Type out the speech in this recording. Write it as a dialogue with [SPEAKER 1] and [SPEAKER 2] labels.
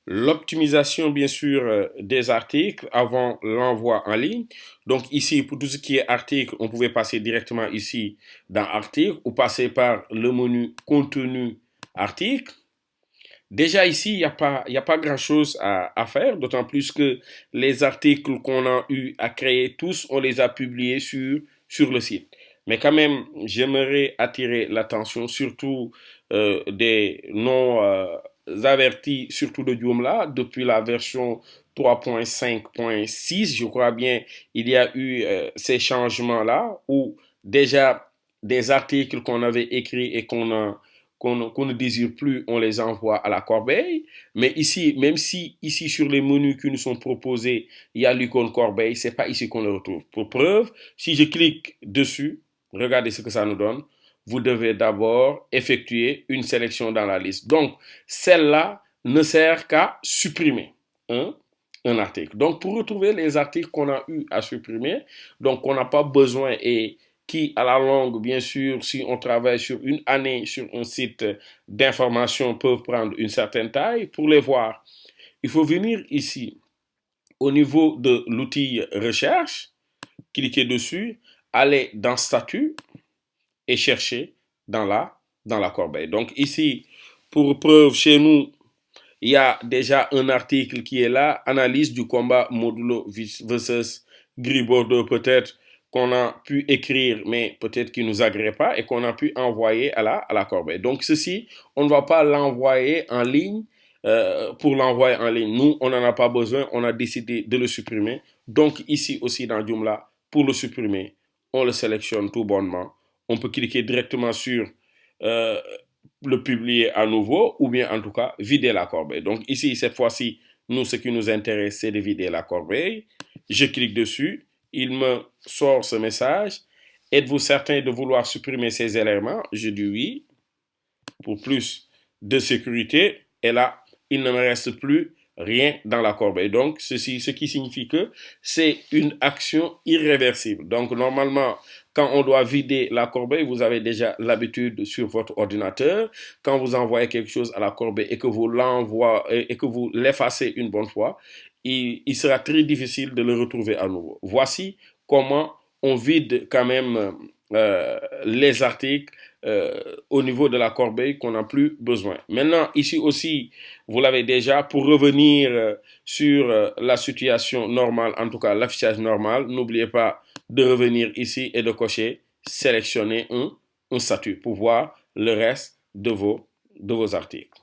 [SPEAKER 1] l'optimisation, bien sûr, des articles avant l'envoi en ligne. Donc ici, pour tout ce qui est article, on pouvait passer directement ici dans article ou passer par le menu contenu article. Déjà ici, il y a pas grand-chose à faire, d'autant plus que les articles qu'on a eu à créer tous, on les a publiés sur le site. Mais quand même, j'aimerais attirer l'attention, surtout des non avertis, surtout de Joomla, depuis la version 3.5.6, je crois bien, il y a eu ces changements-là, où déjà des articles qu'on avait écrits et qu'on ne désire plus, on les envoie à la corbeille. Mais ici, même si ici sur les menus qui nous sont proposés, il y a l'icône corbeille, c'est pas ici qu'on le retrouve. Pour preuve, si je clique dessus, regardez ce que ça nous donne. Vous devez d'abord effectuer une sélection dans la liste. Donc, celle-là ne sert qu'à supprimer un article. Donc, pour retrouver les articles qu'on a eu à supprimer, donc on n'a pas besoin et qui, à la longue, bien sûr, si on travaille sur une année sur un site d'information, peuvent prendre une certaine taille. Pour les voir, il faut venir ici au niveau de l'outil recherche, cliquer dessus, aller dans statut et chercher dans dans la corbeille. Donc ici, pour preuve, chez nous, il y a déjà un article qui est là, analyse du combat Modulo versus Gris Bordeaux, peut-être qu'on a pu écrire, mais peut-être qu'il ne nous agrée pas et qu'on a pu envoyer à la corbeille. Donc ceci, on ne va pas l'envoyer en ligne pour l'envoyer en ligne. Nous, on n'en a pas besoin, on a décidé de le supprimer. Donc ici aussi dans Joomla, pour le supprimer, on le sélectionne tout bonnement. On peut cliquer directement sur euh, le publier à nouveau ou bien en tout cas vider la corbeille. Donc ici, cette fois-ci, nous, ce qui nous intéresse, c'est de vider la corbeille. Je clique dessus, il me sort ce message. Êtes-vous certain de vouloir supprimer ces éléments? Je dis oui, pour plus de sécurité. Et là, il ne me reste plus rien dans la corbeille. Donc, ce qui signifie que c'est une action irréversible. Donc, normalement, quand on doit vider la corbeille, vous avez déjà l'habitude sur votre ordinateur. Quand vous envoyez quelque chose à la corbeille et que vous l'envoyez et que vous l'effacez une bonne fois, il sera très difficile de le retrouver à nouveau. Voici comment on vide quand même les articles au niveau de la corbeille qu'on n'a plus besoin. Maintenant, ici aussi, vous l'avez déjà, pour revenir sur la situation normale, en tout cas l'affichage normal, n'oubliez pas de revenir ici et de cocher sélectionner un statut pour voir le reste de vos articles.